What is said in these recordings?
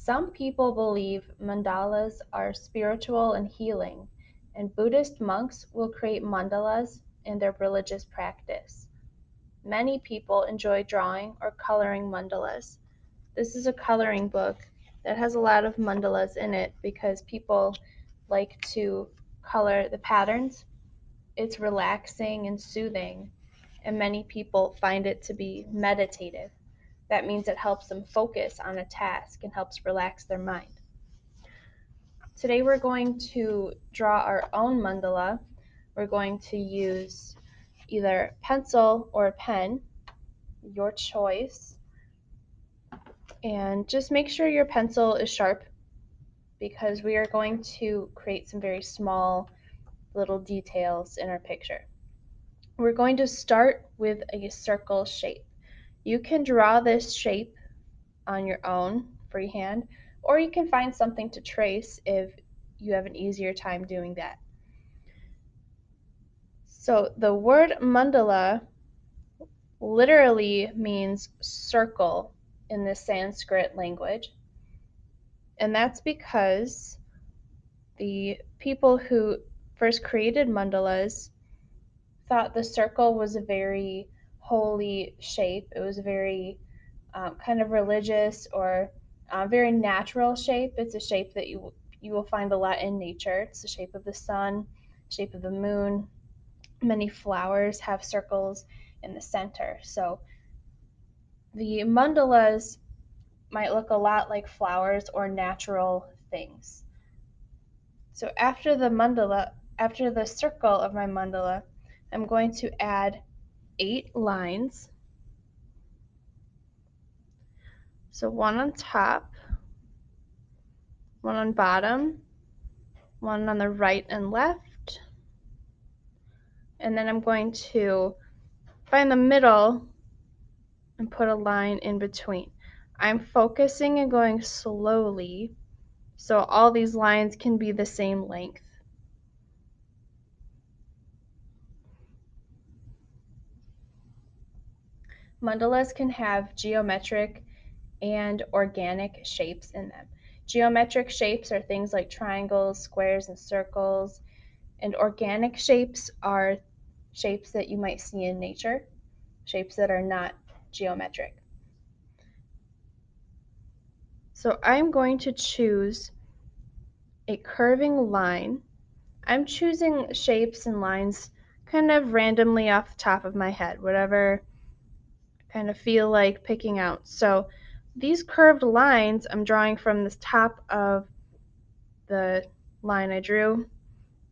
Some people believe mandalas are spiritual and healing, and Buddhist monks will create mandalas in their religious practice. Many people enjoy drawing or coloring mandalas. This is a coloring book that has a lot of mandalas in it because people like to color the patterns. It's relaxing and soothing, and many people find it to be meditative. That means it helps them focus on a task and helps relax their mind. Today we're going to draw our own mandala. We're going to use either pencil or a pen, your choice. And just make sure your pencil is sharp because we are going to create some very small little details in our picture. We're going to start with a circle shape. You can draw this shape on your own freehand, or you can find something to trace if you have an easier time doing that. So the word mandala literally means circle in the Sanskrit language, and that's because the people who first created mandalas thought the circle was a very holy shape. It was a very kind of religious or very natural shape. It's a shape that you will find a lot in nature. It's the shape of the sun, shape of the moon. Many flowers have circles in the center. So the mandalas might look a lot like flowers or natural things. So after the circle of my mandala, I'm going to add 8 lines. So one on top, one on bottom, one on the right and left, and then I'm going to find the middle and put a line in between. I'm focusing and going slowly so all these lines can be the same length. Mandalas can have geometric and organic shapes in them. Geometric shapes are things like triangles, squares, and circles, and organic shapes are shapes that you might see in nature, shapes that are not geometric. So I'm going to choose a curving line. I'm choosing shapes and lines kind of randomly off the top of my head, whatever I kind of feel like picking out. So these curved lines I'm drawing from the top of the line I drew,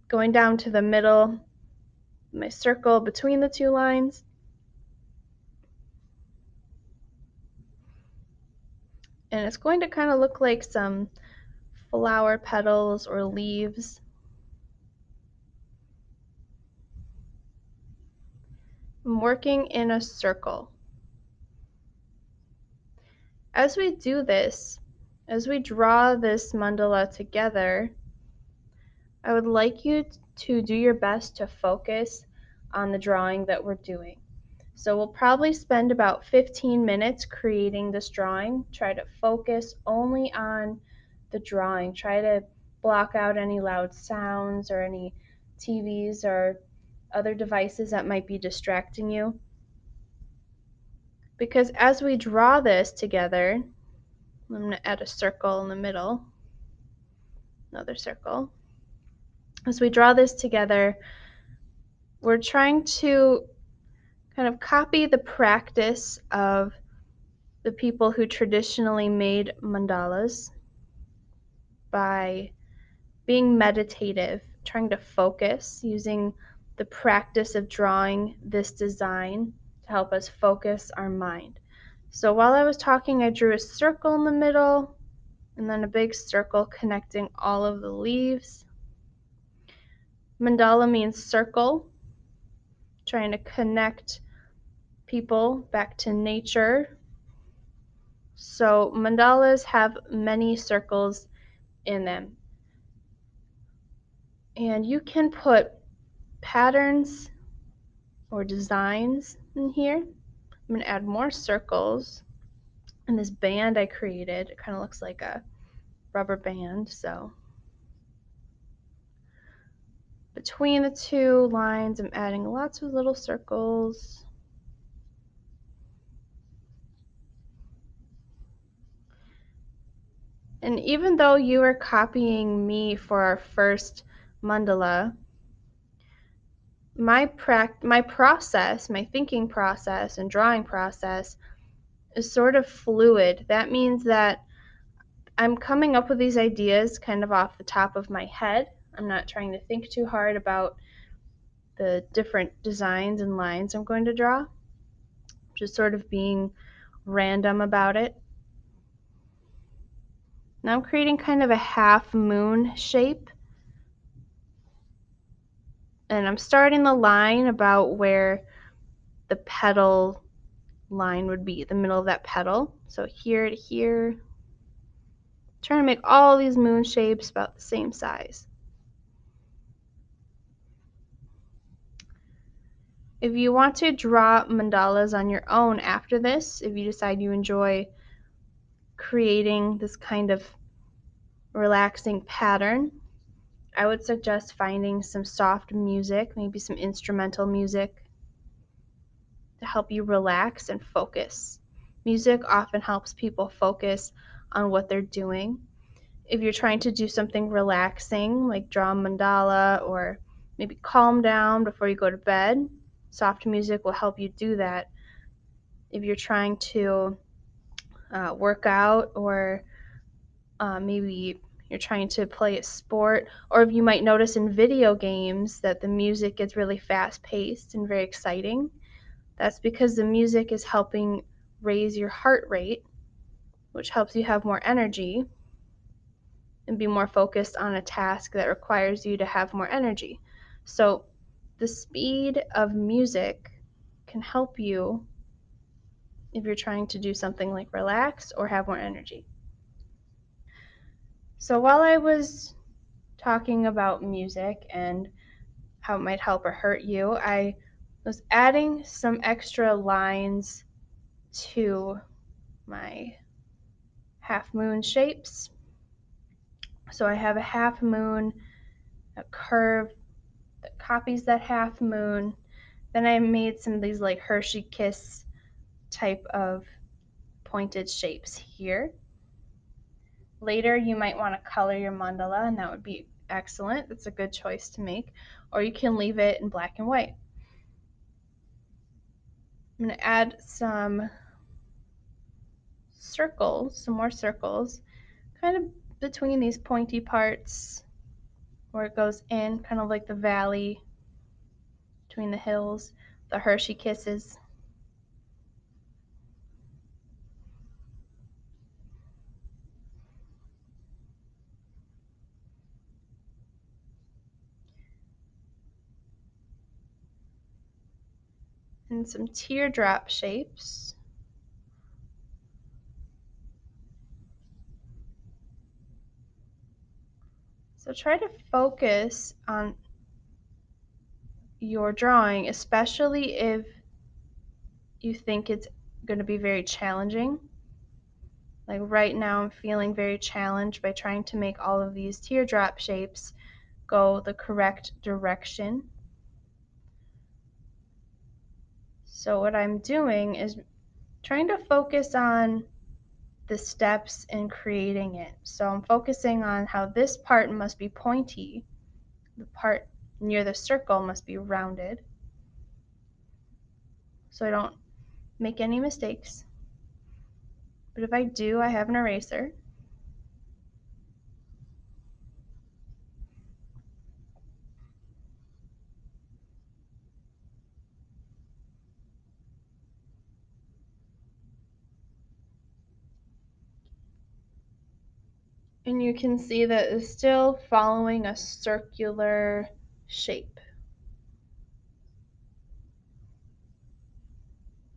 going down to the middle, my circle between the two lines. And it's going to kind of look like some flower petals or leaves. I'm working in a circle. As we do this, as we draw this mandala together, I would like you to do your best to focus on the drawing that we're doing. So we'll probably spend about 15 minutes creating this drawing. Try to focus only on the drawing. Try to block out any loud sounds or any TVs or other devices that might be distracting you. Because as we draw this together, I'm going to add a circle in the middle, another circle. As we draw this together, we're trying to kind of copy the practice of the people who traditionally made mandalas by being meditative, trying to focus, using the practice of drawing this design to help us focus our mind. So while I was talking, I drew a circle in the middle and then a big circle connecting all of the leaves. Mandala means circle, trying to connect people back to nature. So mandalas have many circles in them. And you can put patterns or designs in here. I'm going to add more circles. And this band I created, it kind of looks like a rubber band. So between the two lines, I'm adding lots of little circles. And even though you are copying me for our first mandala, my process, my thinking process and drawing process is sort of fluid. That means that I'm coming up with these ideas kind of off the top of my head. I'm not trying to think too hard about the different designs and lines I'm going to draw, just sort of being random about it. Now I'm creating kind of a half moon shape, and I'm starting the line about where the petal line would be, the middle of that petal. So here to here, trying to make all these moon shapes about the same size. If you want to draw mandalas on your own after this, if you decide you enjoy creating this kind of relaxing pattern, I would suggest finding some soft music, maybe some instrumental music to help you relax and focus. Music often helps people focus on what they're doing. If you're trying to do something relaxing, like draw a mandala or maybe calm down before you go to bed, soft music will help you do that. If you're trying to work out, or maybe you're trying to play a sport, or if you might notice in video games that the music gets really fast paced and very exciting, that's because the music is helping raise your heart rate, which helps you have more energy and be more focused on a task that requires you to have more energy. So the speed of music can help you if you're trying to do something like relax or have more energy. So while I was talking about music and how it might help or hurt you, I was adding some extra lines to my half moon shapes. So I have a half moon, a curve that copies that half moon. Then I made some of these like Hershey Kiss type of pointed shapes here. Later, you might want to color your mandala, and that would be excellent. That's a good choice to make. Or you can leave it in black and white. I'm going to add some circles, some more circles, kind of between these pointy parts where it goes in, kind of like the valley between the hills, the Hershey Kisses. And some teardrop shapes. So try to focus on your drawing, especially if you think it's going to be very challenging. Like right now, I'm feeling very challenged by trying to make all of these teardrop shapes go the correct direction. So what I'm doing is trying to focus on the steps in creating it. So I'm focusing on how this part must be pointy, the part near the circle must be rounded, so I don't make any mistakes. But if I do, I have an eraser. And you can see that it's still following a circular shape.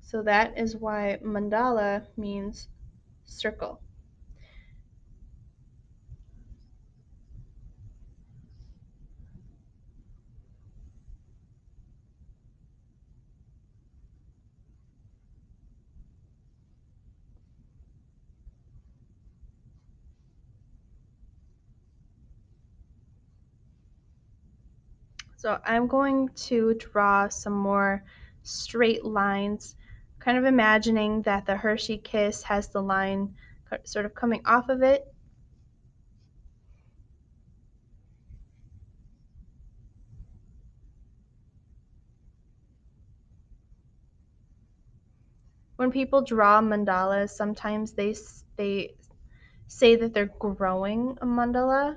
So that is why mandala means circle. So I'm going to draw some more straight lines, kind of imagining that the Hershey Kiss has the line sort of coming off of it. When people draw mandalas, sometimes they say that they're growing a mandala.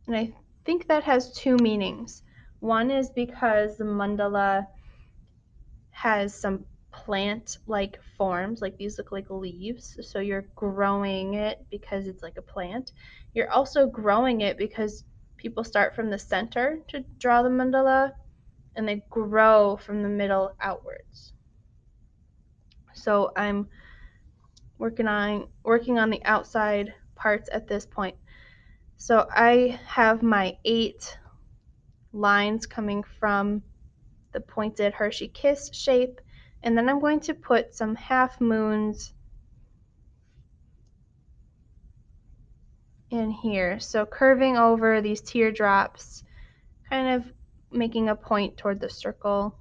And I think that has two meanings. One is because the mandala has some plant-like forms, like these look like leaves, so you're growing it because it's like a plant. You're also growing it because people start from the center to draw the mandala, and they grow from the middle outwards. So I'm working on the outside parts at this point. So I have my 8 lines coming from the pointed Hershey Kiss shape, and then I'm going to put some half moons in here. So curving over these teardrops, kind of making a point toward the circle.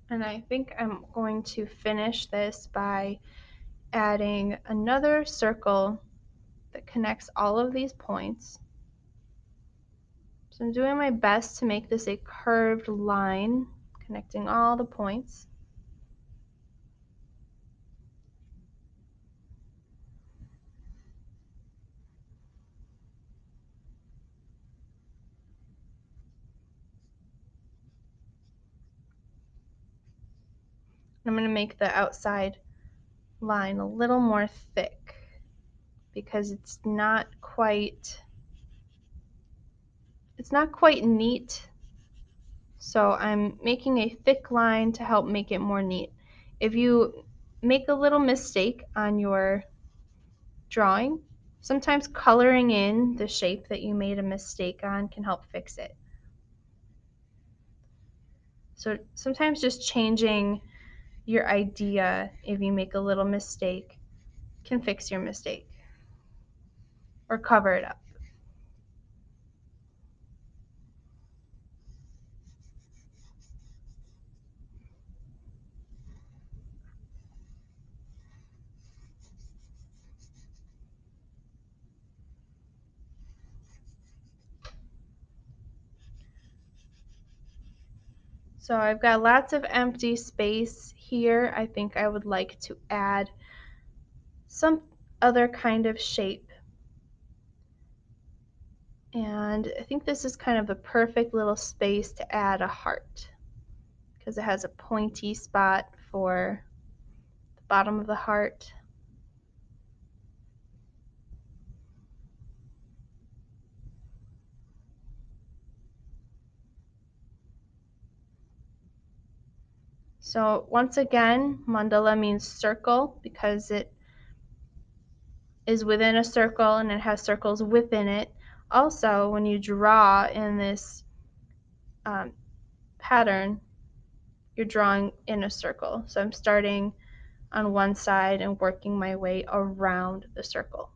And I think I'm going to finish this by adding another circle that connects all of these points. So I'm doing my best to make this a curved line connecting all the points. I'm going to make the outside line a little more thick because it's not quite neat. So I'm making a thick line to help make it more neat. If you make a little mistake on your drawing, sometimes coloring in the shape that you made a mistake on can help fix it. So sometimes just changing your idea if you make a little mistake can fix your mistake or cover it up. So I've got lots of empty space here. I think I would like to add some other kind of shape. And I think this is kind of the perfect little space to add a heart because it has a pointy spot for the bottom of the heart. So once again, mandala means circle because it is within a circle and it has circles within it. Also, when you draw in this pattern, you're drawing in a circle. So I'm starting on one side and working my way around the circle.